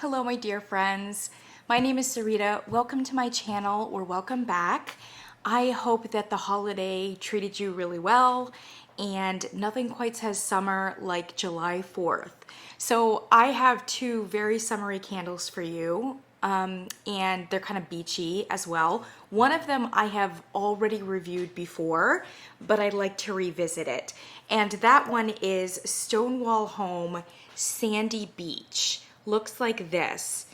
Hello, my dear friends. My name is Sarita. Welcome to my channel, or welcome back. I hope that the holiday treated you really well, and nothing quite says summer like July 4th. So I have two very summery candles for you, and they're kind of beachy as well. One of them I have already reviewed before, but I'd like to revisit it. And that one is Stonewall Home Sandy Beach. Looks like this.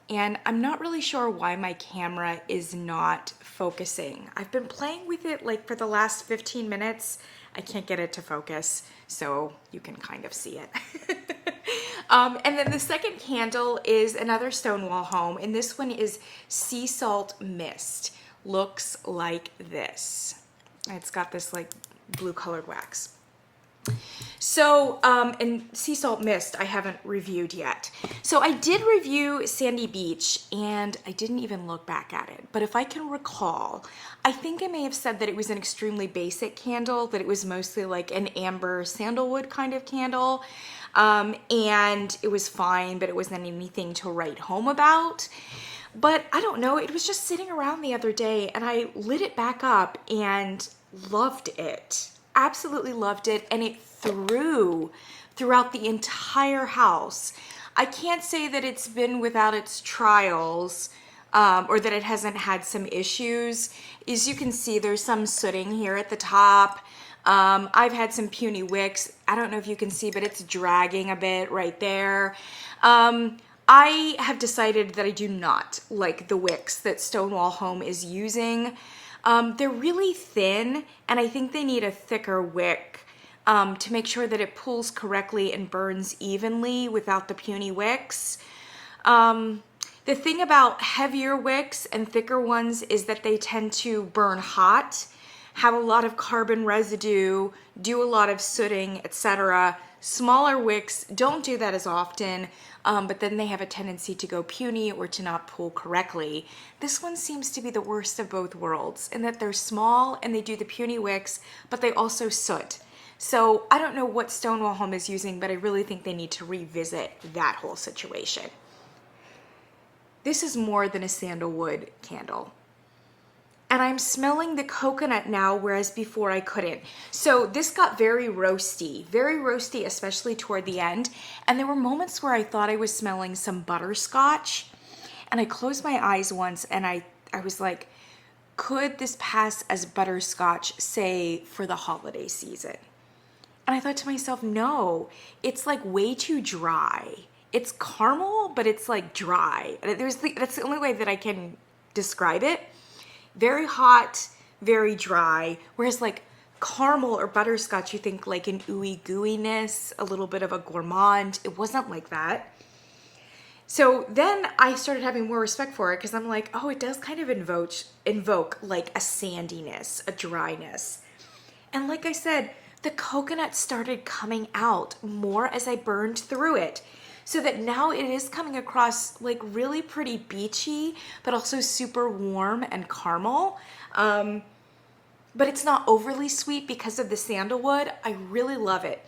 And I'm not really sure why my camera is not focusing. I've been playing with it like for the last 15 minutes. I can't get it to focus, so you can kind of see it. And then the second candle is another Stonewall Home, and this one is Sea Salt Mist. Looks like this. It's got this like blue colored wax. So, and Sea Salt Mist I haven't reviewed yet. So I did review Sandy Beach and I didn't even look back at it. But if I can recall, I think I may have said that it was an extremely basic candle, that it was mostly like an amber sandalwood kind of candle. And it was fine, but it wasn't anything to write home about. But I don't know, it was just sitting around the other day and I lit it back up and loved it. Absolutely loved it, and it throughout the entire house. I can't say that it's been without its trials, or that it hasn't had some issues. As you can see, there's some sooting here at the top. I've had some puny wicks. I don't know if you can see, but it's dragging a bit right there. I have decided that I do not like the wicks that Stonewall Home is using. They're really thin, and I think they need a thicker wick to make sure that it pulls correctly and burns evenly without the puny wicks. The thing about heavier wicks and thicker ones is that they tend to burn hot, have a lot of carbon residue, do a lot of sooting, etc. Smaller wicks don't do that as often, but then they have a tendency to go puny or to not pull correctly. This one seems to be the worst of both worlds in that they're small and they do the puny wicks, but they also soot. So I don't know what Stonewall Home is using, but I really think they need to revisit that whole situation. This is more than a sandalwood candle. And I'm smelling the coconut now, whereas before I couldn't. So this got very roasty, especially toward the end. And there were moments where I thought I was smelling some butterscotch. And I closed my eyes once and I was like, could this pass as butterscotch, say, for the holiday season? And I thought to myself, no, it's like way too dry. It's caramel, but it's like dry. That's the only way that I can describe it. Very hot, very dry, whereas like caramel or butterscotch, you think like an ooey gooiness, a little bit of a gourmand. It wasn't like that. So then I started having more respect for it because I'm like, oh, it does kind of invoke like a sandiness, a dryness. And like I said, the coconut started coming out more as I burned through it. So that now it is coming across like really pretty beachy, but also super warm and caramel. But it's not overly sweet because of the sandalwood. I really love it.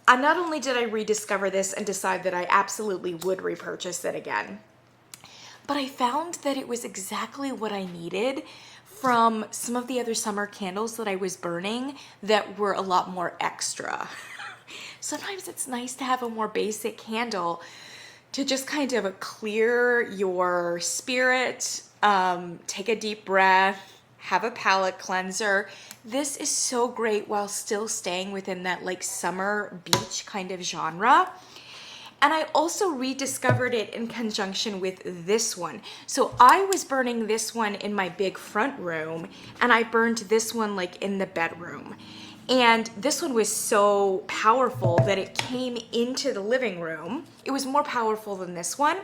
Not only did I rediscover this and decide that I absolutely would repurchase it again, but I found that it was exactly what I needed from some of the other summer candles that I was burning that were a lot more extra. Sometimes it's nice to have a more basic candle to just kind of clear your spirit, take a deep breath, have a palate cleanser. This is so great while still staying within that like summer beach kind of genre. And I also rediscovered it in conjunction with this one. So I was burning this one in my big front room, and I burned this one like in the bedroom. And this one was so powerful that it came into the living room. It was more powerful than this one,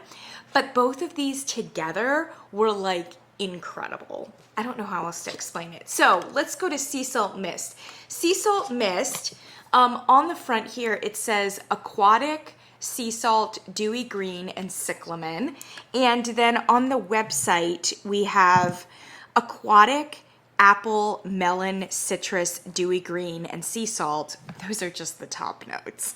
but both of these together were like incredible. I don't know how else to explain it. So let's go to Sea Salt Mist. Sea Salt Mist, on the front here, it says aquatic, sea salt, dewy green, and cyclamen. And then on the website, we have aquatic, apple, melon, citrus, dewy green, and sea salt. Those are just the top notes.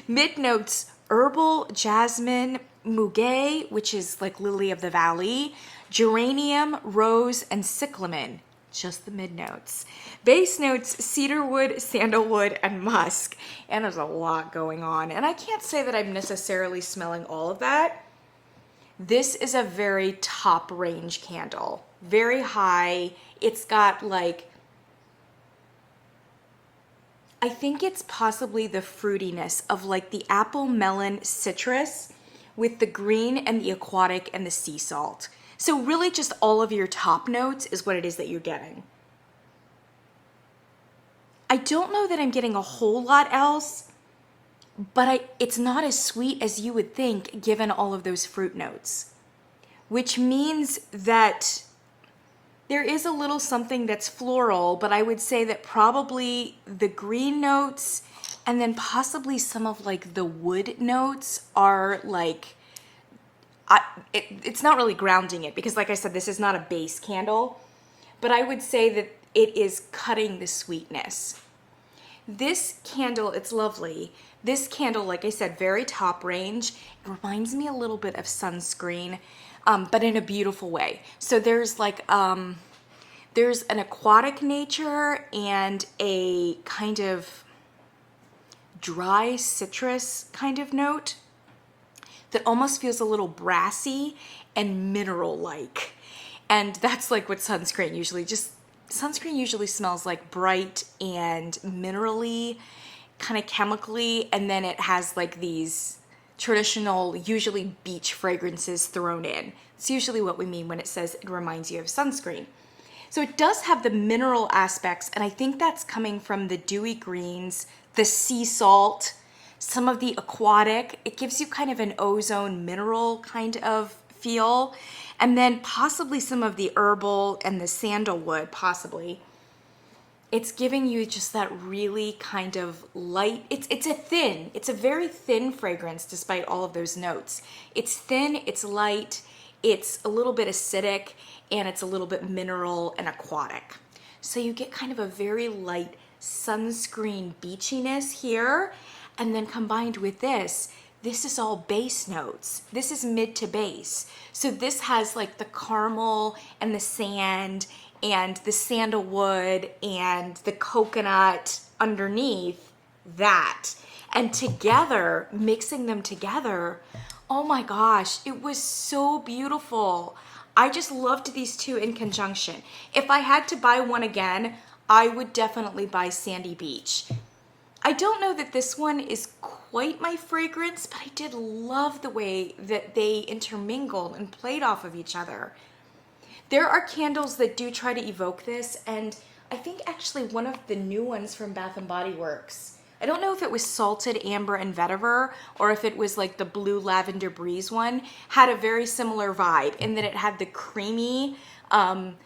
Mid notes, herbal jasmine, muguet, which is like lily of the valley, geranium, rose, and cyclamen. Just the mid notes. Base notes, cedarwood, sandalwood, and musk. And there's a lot going on. And I can't say that I'm necessarily smelling all of that. This is a very top range candle. Very high. It's got like, I think it's possibly the fruitiness of like the apple, melon, citrus with the green and the aquatic and the sea salt. So really just all of your top notes is what it is that you're getting. I don't know that I'm getting a whole lot else, but it's not as sweet as you would think given all of those fruit notes, which means that there is a little something that's floral, but I would say that probably the green notes and then possibly some of like the wood notes are like, it's not really grounding it because like I said, this is not a base candle, but I would say that it is cutting the sweetness. This candle, it's lovely. This candle, like I said, very top range. It reminds me a little bit of sunscreen, but in a beautiful way. So there's like, there's an aquatic nature and a kind of dry citrus kind of note that almost feels a little brassy and mineral-like. And that's like what sunscreen usually smells like, bright and minerally, kind of chemically, and then it has like these traditional, usually beach fragrances thrown in. It's usually what we mean when it says it reminds you of sunscreen. So it does have the mineral aspects, and I think that's coming from the dewy greens, the sea salt, some of the aquatic. It gives you kind of an ozone mineral kind of feel, and then possibly some of the herbal and the sandalwood, possibly. It's giving you just that really kind of light, it's a very thin fragrance despite all of those notes. It's thin, it's light, it's a little bit acidic, and it's a little bit mineral and aquatic. So you get kind of a very light sunscreen beachiness here, and then combined with this is all base notes. This is mid to base. So this has like the caramel and the sand and the sandalwood and the coconut underneath that. And together, mixing them together, oh my gosh, it was so beautiful. I just loved these two in conjunction. If I had to buy one again, I would definitely buy Sandy Beach. I don't know that this one is quite my fragrance, but I did love the way that they intermingled and played off of each other. There are candles that do try to evoke this, and I think actually one of the new ones from Bath & Body Works, I don't know if it was Salted Amber and Vetiver or if it was like the Blue Lavender Breeze one, had a very similar vibe in that it had the creamy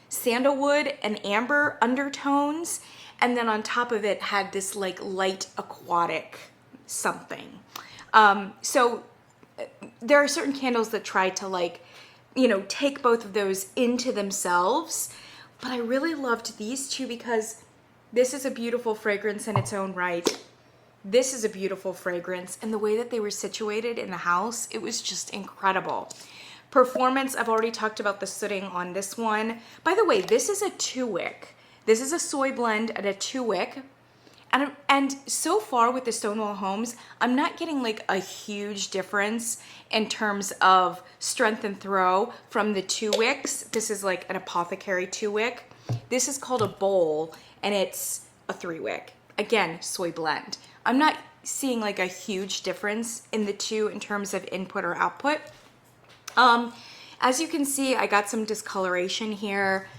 sandalwood and amber undertones, and then on top of it had this like light aquatic something. So there are certain candles that try to like, you know, take both of those into themselves, but I really loved these two because this is a beautiful fragrance in its own right. This is a beautiful fragrance, and the way that they were situated in the house, it was just incredible. Performance, I've already talked about the sooting on this one. By the way, this is a 2-wick. This is a soy blend and a 2-wick. And so far with the Stonewall Homes, I'm not getting like a huge difference in terms of strength and throw from the 2-wicks. This is like an apothecary 2-wick. This is called a bowl, and it's a 3-wick. Again, soy blend. I'm not seeing like a huge difference in the two in terms of input or output. As you can see, I got some discoloration here.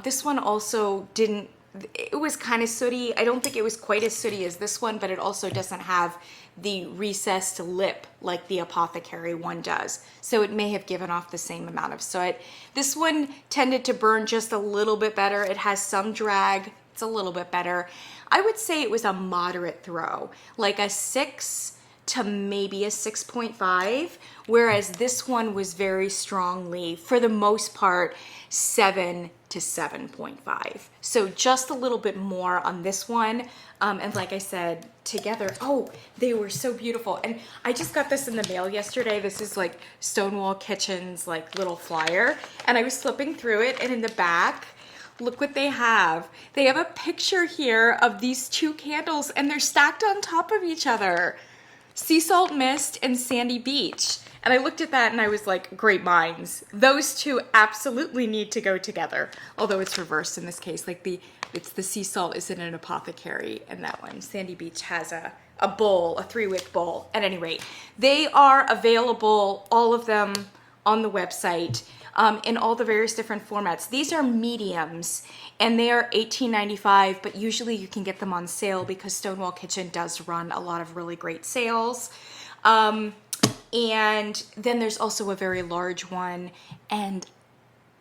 This one also didn't, it was kind of sooty. I don't think it was quite as sooty as this one, but it also doesn't have the recessed lip like the apothecary one does. So it may have given off the same amount of soot. This one tended to burn just a little bit better. It has some drag. It's a little bit better. I would say it was a moderate throw, like a 6 to maybe a 6.5, whereas this one was very strongly, for the most part, 7 to 7.5. So just a little bit more on this one. And like I said, together, oh, they were so beautiful. And I just got this in the mail yesterday. This is like Stonewall Kitchen's like little flyer. And I was flipping through it, and in the back, look what they have. They have a picture here of these two candles, and they're stacked on top of each other. Sea Salt Mist and Sandy Beach. And I looked at that and I was like, great minds. Those two absolutely need to go together. Although it's reversed in this case. Like it's the sea salt is in an apothecary, and that one, Sandy Beach, has a bowl, a 3-wick bowl. At any rate, they are available, all of them, on the website in all the various different formats. These are mediums, and they are $18.95, but usually you can get them on sale because Stonewall Kitchen does run a lot of really great sales. And then there's also a very large one, and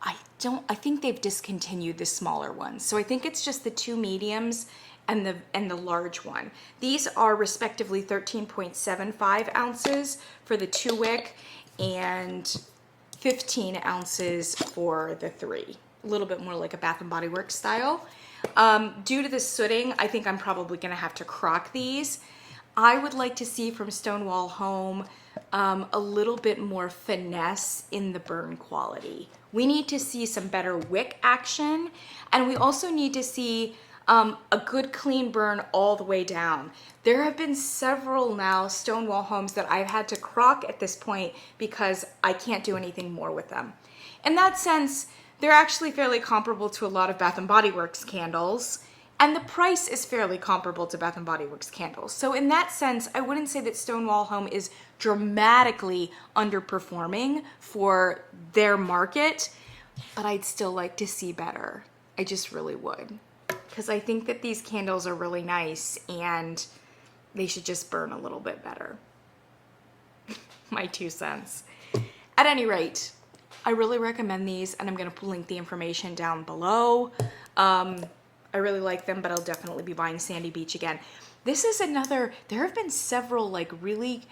I think they've discontinued the smaller ones. So I think it's just the two mediums and the large one. These are respectively 13.75 ounces for the 2-wick and 15 ounces for the 3. A little bit more like a Bath & Body Works style. Due to the sooting, I think I'm probably gonna have to crock these. I would like to see from Stonewall Home a little bit more finesse in the burn quality. We need to see some better wick action, and we also need to see a good clean burn all the way down. There have been several now Stonewall Homes that I've had to crock at this point because I can't do anything more with them. In that sense, they're actually fairly comparable to a lot of Bath & Body Works candles, and the price is fairly comparable to Bath & Body Works candles. So in that sense, I wouldn't say that Stonewall Home is dramatically underperforming for their market, but I'd still like to see better. I just really would. Because I think that these candles are really nice, and they should just burn a little bit better. My 2 cents. At any rate, I really recommend these, and I'm going to link the information down below. I really like them, but I'll definitely be buying Sandy Beach again. This is another, there have been several like really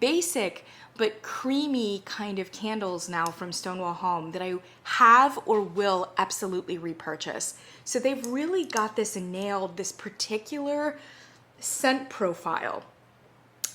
basic but creamy kind of candles now from Stonewall Home that I have or will absolutely repurchase. So they've really got this nailed, this particular scent profile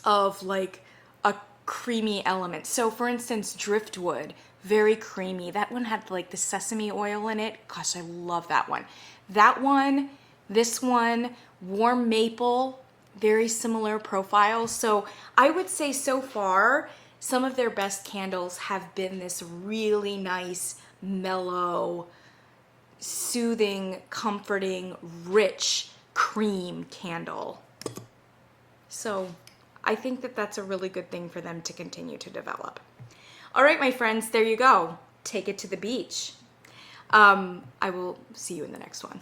of like a creamy element. So for instance, Driftwood, very creamy. That one had like the sesame oil in it. Gosh, I love that one. That one, this one, warm maple, very similar profile. So I would say so far, some of their best candles have been this really nice, mellow, soothing, comforting, rich cream candle. So I think that that's a really good thing for them to continue to develop. All right, my friends, there you go. Take it to the beach. I will see you in the next one.